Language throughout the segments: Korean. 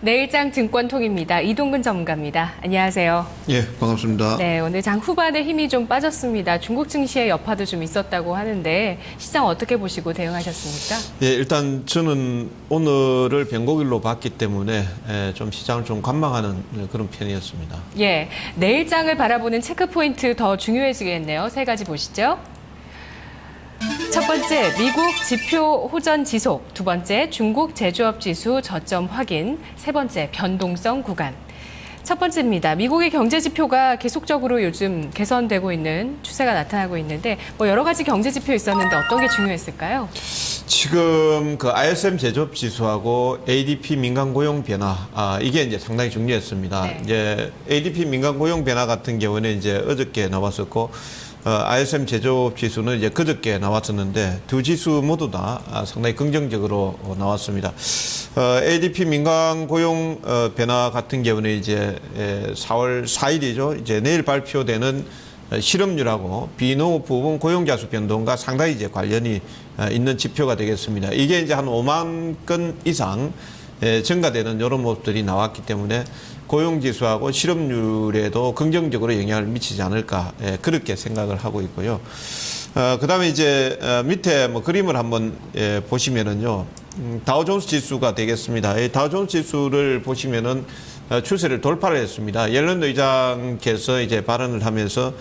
내일장 증권통입니다. 이동근 전문가입니다. 안녕하세요. 예, 반갑습니다. 네, 오늘 장 후반에 힘이 좀 빠졌습니다. 중국 증시의 여파도 좀 있었다고 하는데 시장 어떻게 보시고 대응하셨습니까? 예, 일단 저는 오늘을 변곡일로 봤기 때문에 좀 시장을 좀 관망하는 그런 편이었습니다. 예, 내일장을 바라보는 체크포인트 더 중요해지겠네요. 세 가지 보시죠. 첫 번째, 미국 지표 호전 지속. 두 번째, 중국 제조업 지수 저점 확인. 세 번째, 변동성 구간. 첫 번째입니다. 미국의 경제 지표가 계속적으로 요즘 개선되고 있는 추세가 나타나고 있는데 여러 가지 경제 지표 있었는데 어떤 게 중요했을까요? 지금 그 ISM 제조업 지수하고 ADP 민간 고용 변화, 이게 이제 상당히 중요했습니다. 네. 이제 ADP 민간 고용 변화 같은 경우는 이제 어저께 나왔었고, ISM 제조업 지수는 이제 그저께 나왔었는데 두 지수 모두 다 상당히 긍정적으로 나왔습니다. ADP 민간 고용 변화 같은 경우는 이제 4월 4일이죠. 이제 내일 발표되는 실업률하고 비농업 부분 고용자 수 변동과 상당히 이제 관련이 있는 지표가 되겠습니다. 이게 이제 한 5만 건 이상 증가되는 이런 모습들이 나왔기 때문에 고용지수하고 실업률에도 긍정적으로 영향을 미치지 않을까 그렇게 생각을 하고 있고요. 그다음에 이제 밑에 그림을 한번 보시면은요, 다우존스 지수가 되겠습니다. 이 다우존스 지수를 보시면은 추세를 돌파를 했습니다. 옐런 의장께서 이제 발언을 하면서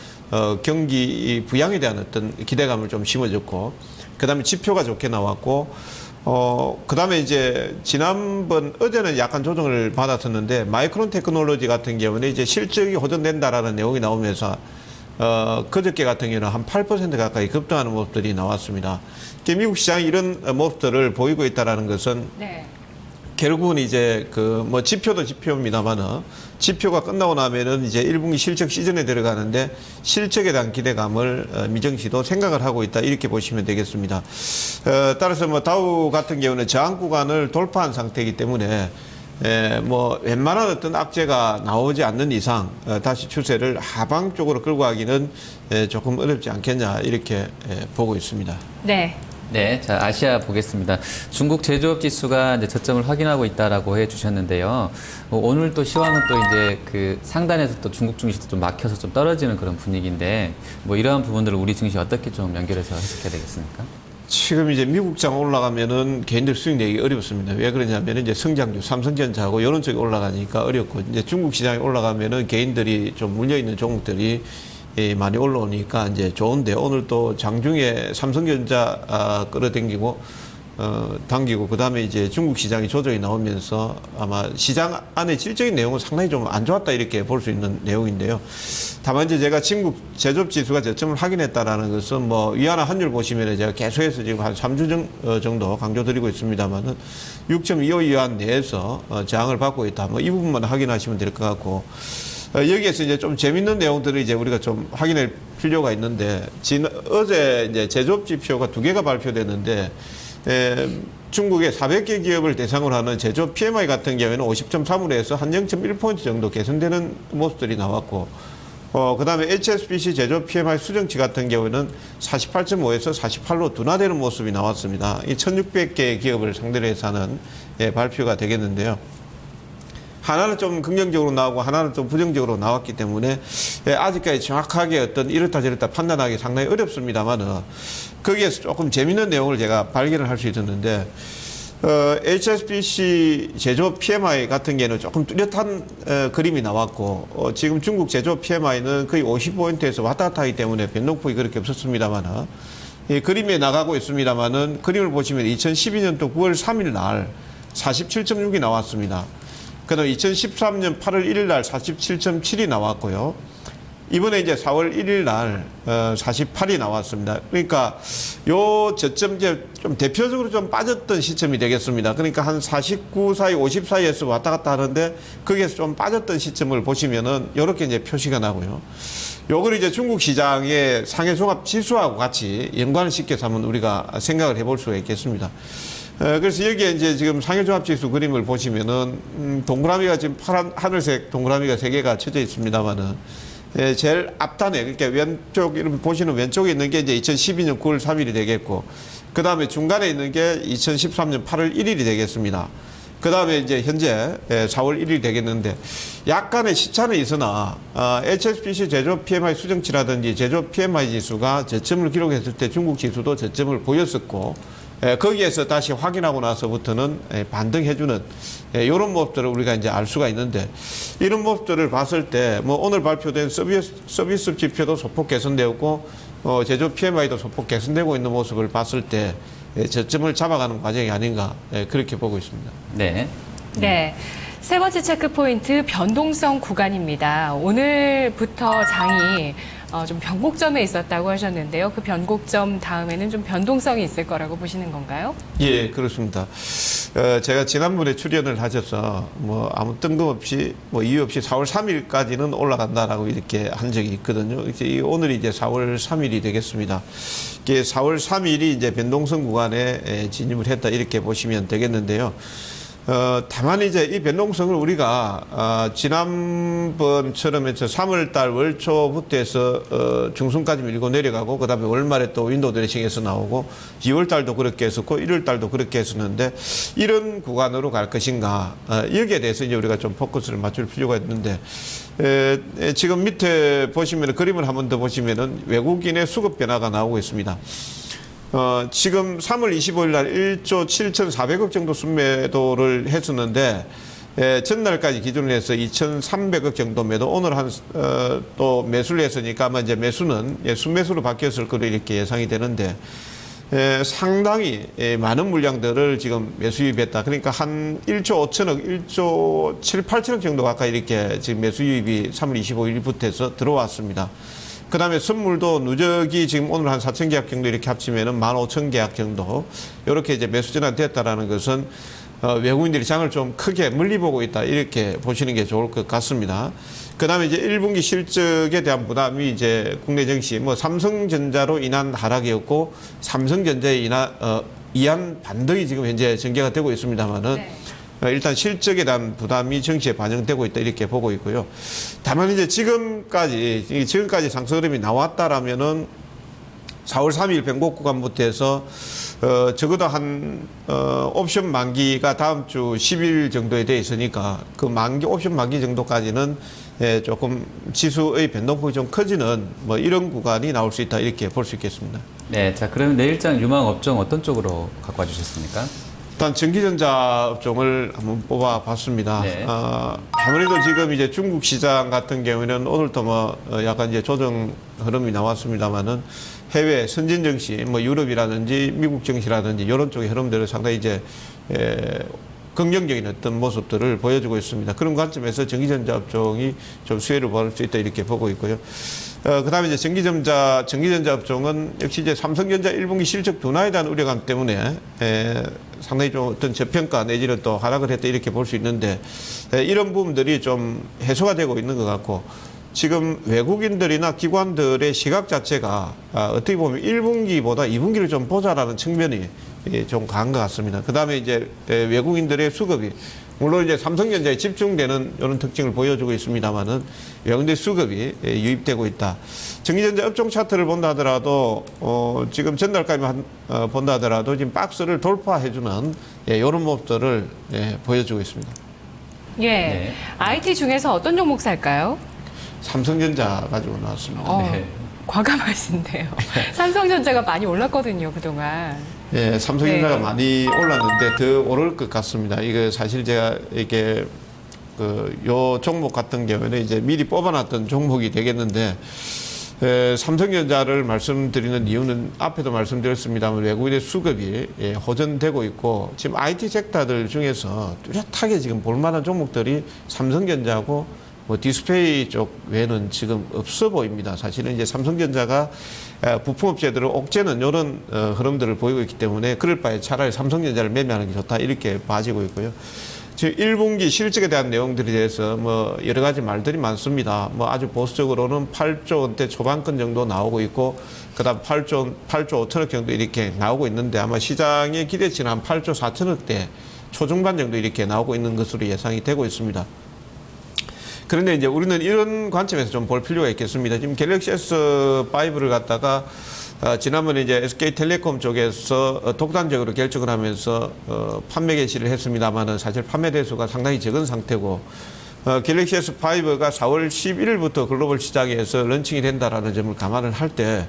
경기 부양에 대한 어떤 기대감을 좀 심어줬고, 그다음에 지표가 좋게 나왔고. 그 다음에 이제 지난번 어제는 약간 조정을 받았었는데 마이크론 테크놀로지 같은 경우는 이제 실적이 호전된다라는 내용이 나오면서 그저께 같은 경우는 한 8% 가까이 급등하는 모습들이 나왔습니다. 미국 시장이 이런 모습들을 보이고 있다라는 것은 네. 결국은 이제 지표도 지표입니다만은 지표가 끝나고 나면은 이제 1분기 실적 시즌에 들어가는데 실적에 대한 기대감을 미정시도 생각을 하고 있다, 이렇게 보시면 되겠습니다. 따라서 다우 같은 경우는 저항 구간을 돌파한 상태이기 때문에 웬만한 어떤 악재가 나오지 않는 이상 다시 추세를 하방 쪽으로 끌고 가기는 조금 어렵지 않겠냐, 이렇게 보고 있습니다. 네. 네, 자, 아시아 보겠습니다. 중국 제조업 지수가 이제 저점을 확인하고 있다라고 해 주셨는데요. 오늘 또 시황은 또 이제 그 상단에서 또 중국 증시도 좀 막혀서 좀 떨어지는 그런 분위기인데 이러한 부분들을 우리 증시 어떻게 좀 연결해서 해석해야 되겠습니까? 지금 이제 미국장 올라가면은 개인들 수익 내기 어렵습니다. 왜 그러냐면 이제 성장주, 삼성전자하고 이런 쪽이 올라가니까 어렵고, 이제 중국 시장이 올라가면은 개인들이 좀 물려있는 종목들이 많이 올라오니까 이제 좋은데, 오늘 또 장중에 삼성전자 끌어당기고 당기고, 그 다음에 이제 중국 시장이 조정이 나오면서 아마 시장 안의 질적인 내용은 상당히 좀 안 좋았다, 이렇게 볼 수 있는 내용인데요. 다만 이제 제가 중국 제조업 지수가 저점을 확인했다라는 것은 위안화 환율 보시면 제가 계속해서 지금 한 3주 정도 강조드리고 있습니다만은 6.25 위안 내에서 저항을 받고 있다. 이 부분만 확인하시면 될 것 같고, 여기에서 이제 좀 재밌는 내용들을 이제 우리가 좀 확인할 필요가 있는데, 어제 이제 제조업 지표가 두 개가 발표됐는데, 중국의 400개 기업을 대상으로 하는 제조업 PMI 같은 경우에는 50.3으로 해서 한 0.1포인트 정도 개선되는 모습들이 나왔고, 그 다음에 HSBC 제조업 PMI 수정치 같은 경우에는 48.5에서 48로 둔화되는 모습이 나왔습니다. 이 1600개 기업을 상대로 해서 하는 발표가 되겠는데요. 하나는 좀 긍정적으로 나오고 하나는 좀 부정적으로 나왔기 때문에 아직까지 정확하게 어떤 이렇다 저렇다 판단하기 상당히 어렵습니다만은, 거기에서 조금 재밌는 내용을 제가 발견을 할 수 있었는데, HSBC 제조업 PMI 같은 경우는 조금 뚜렷한 그림이 나왔고, 지금 중국 제조업 PMI는 거의 50포인트에서 왔다 갔다 하기 때문에 변동폭이 그렇게 없었습니다만은, 그림에 나가고 있습니다만은, 그림을 보시면 2012년도 9월 3일 날 47.6이 나왔습니다. 그다음에 2013년 8월 1일 날 47.7이 나왔고요. 이번에 이제 4월 1일 날 48이 나왔습니다. 그러니까 요 저점 이제 좀 대표적으로 좀 빠졌던 시점이 되겠습니다. 그러니까 한 49 사이, 50 사이에서 왔다 갔다 하는데 거기에서 좀 빠졌던 시점을 보시면은 요렇게 이제 표시가 나고요. 요걸 이제 중국 시장의 상해 종합 지수하고 같이 연관을 시켜서 한번 우리가 생각을 해볼 수가 있겠습니다. 그래서 여기에 이제 지금 상해종합지수 그림을 보시면은 동그라미가 지금 파란 하늘색 동그라미가 3개가 쳐져 있습니다만은, 제일 앞단에, 그러니까 왼쪽 이렇게 보시는 왼쪽에 있는 게 이제 2012년 9월 3일이 되겠고, 그 다음에 중간에 있는 게 2013년 8월 1일이 되겠습니다. 그 다음에 이제 현재 4월 1일 되겠는데 약간의 시차는 있으나 HSBC 제조업 PMI 수정치라든지 제조업 PMI 지수가 저점을 기록했을 때 중국 지수도 저점을 보였었고 거기에서 다시 확인하고 나서부터는 반등해주는 이런 모습들을 우리가 이제 알 수가 있는데 이런 모습들을 봤을 때 뭐 오늘 발표된 서비스 지표도 소폭 개선되었고 제조업 PMI도 소폭 개선되고 있는 모습을 봤을 때 저점을 잡아가는 과정이 아닌가 그렇게 보고 있습니다. 네. 네. 세 번째 체크 포인트 변동성 구간입니다. 오늘부터 장이 좀 변곡점에 있었다고 하셨는데요. 그 변곡점 다음에는 좀 변동성이 있을 거라고 보시는 건가요? 예, 그렇습니다. 제가 지난번에 출연을 하셔서 뭐 아무 뜬금없이 뭐 이유 없이 4월 3일까지는 올라간다라고 이렇게 한 적이 있거든요. 오늘이 이제 4월 3일이 되겠습니다. 이게 4월 3일이 이제 변동성 구간에 진입을 했다 이렇게 보시면 되겠는데요. 다만 이제 이 변동성을 우리가 지난번처럼 해서 3월달 월초부터 해서 중순까지 밀고 내려가고 그다음에 월말에 또 윈도우 드레싱에서 나오고 2월달도 그렇게 했었고 1월달도 그렇게 했었는데 이런 구간으로 갈 것인가 여기에 대해서 이제 우리가 좀 포커스를 맞출 필요가 있는데 지금 밑에 보시면 그림을 한 번 더 보시면은 외국인의 수급 변화가 나오고 있습니다. 지금 3월 25일 날 1조 7,400억 정도 순매도를 했었는데, 전날까지 기준으로 해서 2,300억 정도 매도, 오늘 또 매수를 했으니까 아마 이제 매수는 순매수로 바뀌었을 거로 이렇게 예상이 되는데, 상당히 많은 물량들을 지금 매수 유입했다. 그러니까 한 1조 5천억, 1조 7, 8천억 정도 가까이 이렇게 지금 매수 유입이 3월 25일부터 해서 들어왔습니다. 그 다음에 선물도 누적이 지금 오늘 한 4천 계약 정도 이렇게 합치면은 15,000계약 정도 이렇게 이제 매수 전환됐다라는 것은 외국인들이 장을 좀 크게 멀리 보고 있다 이렇게 보시는 게 좋을 것 같습니다. 그 다음에 이제 1분기 실적에 대한 부담이 이제 국내 증시 뭐 삼성전자로 인한 하락이었고 삼성전자에 의한 반등이 지금 현재 전개가 되고 있습니다만은 네. 일단 실적에 대한 부담이 증시에 반영되고 있다 이렇게 보고 있고요. 다만 이제 지금까지 상승 흐름이 나왔다라면은 4월 3일 변곡 구간부터 해서 적어도 한 옵션 만기가 다음 주 10일 정도에 돼 있으니까 그 옵션 만기 정도까지는 조금 지수의 변동폭이 좀 커지는 뭐 이런 구간이 나올 수 있다 이렇게 볼 수 있겠습니다. 네. 자, 그러면 내일장 유망 업종 어떤 쪽으로 갖고 와 주셨습니까? 일단 전기전자 업종을 한번 뽑아봤습니다. 네. 아무래도 지금 이제 중국 시장 같은 경우에는 오늘도 뭐 약간 이제 조정 흐름이 나왔습니다만은 해외 선진 증시, 뭐 유럽이라든지 미국 증시라든지 이런 쪽의 흐름들을 상당히 이제 긍정적인 어떤 모습들을 보여주고 있습니다. 그런 관점에서 전기전자 업종이 좀 수혜를 받을 수 있다 이렇게 보고 있고요. 그 다음에 이제 전기전자 업종은 역시 이제 삼성전자 1분기 실적 둔화에 대한 우려감 때문에 상당히 좀 어떤 저평가 내지는 또 하락을 했다 이렇게 볼 수 있는데 이런 부분들이 좀 해소가 되고 있는 것 같고 지금 외국인들이나 기관들의 시각 자체가 어떻게 보면 1분기보다 2분기를 좀 보자라는 측면이 좀 강한 것 같습니다. 그 다음에 이제 외국인들의 수급이 물론 이제 삼성전자에 집중되는 이런 특징을 보여주고 있습니다만은 외국인들 수급이 유입되고 있다. 전기전자 업종 차트를 본다 하더라도 지금 전날까지만 본다 하더라도 지금 박스를 돌파해주는 이런 모습들을 보여주고 있습니다. 예. 네. IT 중에서 어떤 종목 살까요? 삼성전자 가지고 나왔습니다. 네. 과감하신데요. 삼성전자가 많이 올랐거든요, 그동안. 예, 삼성전자가 네. 많이 올랐는데 더 오를 것 같습니다. 이거 사실 제가 이게 요 종목 같은 경우에는 이제 미리 뽑아놨던 종목이 되겠는데 삼성전자를 말씀드리는 이유는 앞에도 말씀드렸습니다만 외국인의 수급이 호전되고 있고 지금 IT 섹터들 중에서 뚜렷하게 지금 볼만한 종목들이 삼성전자고 뭐 디스플레이 쪽 외에는 지금 없어 보입니다. 사실은 이제 삼성전자가 부품업체들을 옥죄는 이런 흐름들을 보이고 있기 때문에 그럴 바에 차라리 삼성전자를 매매하는 게 좋다 이렇게 봐지고 있고요. 지금 1분기 실적에 대한 내용들에 대해서 뭐 여러 가지 말들이 많습니다. 뭐 아주 보수적으로는 8조 원대 초반권 정도 나오고 있고 그다음 8조 5천억 정도 이렇게 나오고 있는데 아마 시장의 기대치는 한 8조 4천억대 초중반 정도 이렇게 나오고 있는 것으로 예상이 되고 있습니다. 그런데 이제 우리는 이런 관점에서 좀 볼 필요가 있겠습니다. 지금 갤럭시 S5를 갖다가 지난번에 이제 SK텔레콤 쪽에서 독단적으로 결정을 하면서 판매 개시를 했습니다만은 사실 판매 대수가 상당히 적은 상태고 갤럭시 S5가 4월 11일부터 글로벌 시장에서 런칭이 된다라는 점을 감안을 할 때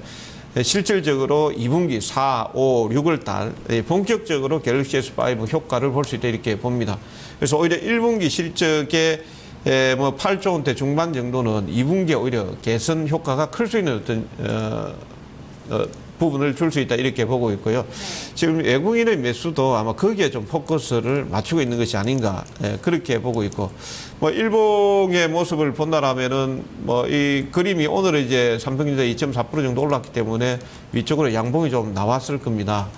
실질적으로 2분기 4, 5, 6월 달 본격적으로 갤럭시 S5 효과를 볼 수 있다 이렇게 봅니다. 그래서 오히려 1분기 실적에 뭐 8조 원대 중반 정도는 2분기에 오히려 개선 효과가 클 수 있는 어떤 부분을 줄 수 있다 이렇게 보고 있고요. 지금 외국인의 매수도 아마 거기에 좀 포커스를 맞추고 있는 것이 아닌가 그렇게 보고 있고 뭐 일봉의 모습을 본다라면은 뭐 이 그림이 오늘은 이제 삼성전자 2.4% 정도 올랐기 때문에 위쪽으로 양봉이 좀 나왔을 겁니다.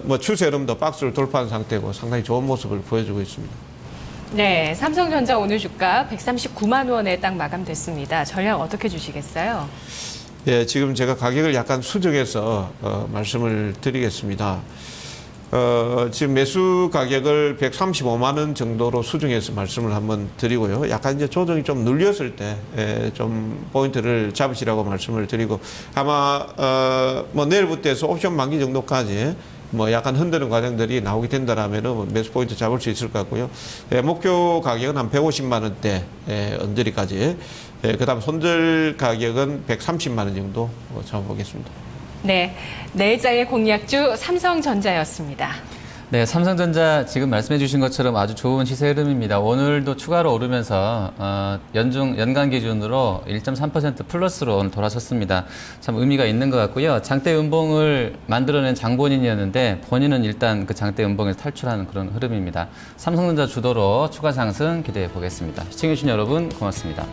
뭐 추세 흐름도 박스를 돌파한 상태고 상당히 좋은 모습을 보여주고 있습니다. 네, 삼성전자 오늘 주가 139만 원에 딱 마감됐습니다. 전략 어떻게 주시겠어요? 예, 지금 제가 가격을 약간 수정해서 말씀을 드리겠습니다. 지금 매수 가격을 135만 원 정도로 수정해서 말씀을 한번 드리고요. 약간 이제 조정이 좀 눌렸을 때 좀 포인트를 잡으시라고 말씀을 드리고 아마 뭐 내일부터 해서 옵션 만기 정도까지 뭐 약간 흔드는 과정들이 나오게 된다라면은 매수 포인트 잡을 수 있을 것 같고요. 목표 가격은 한 150만 원대 언저리까지. 그다음 손절 가격은 130만 원 정도 잡아보겠습니다. 네, 내일장의 공략주 삼성전자였습니다. 네, 삼성전자 지금 말씀해 주신 것처럼 아주 좋은 시세 흐름입니다. 오늘도 추가로 오르면서 연간 기준으로 1.3% 플러스로 오늘 돌아섰습니다. 참 의미가 있는 것 같고요. 장대 음봉을 만들어낸 장본인이었는데 본인은 일단 그 장대 음봉에서 탈출하는 그런 흐름입니다. 삼성전자 주도로 추가 상승 기대해 보겠습니다. 시청해 주신 여러분 고맙습니다.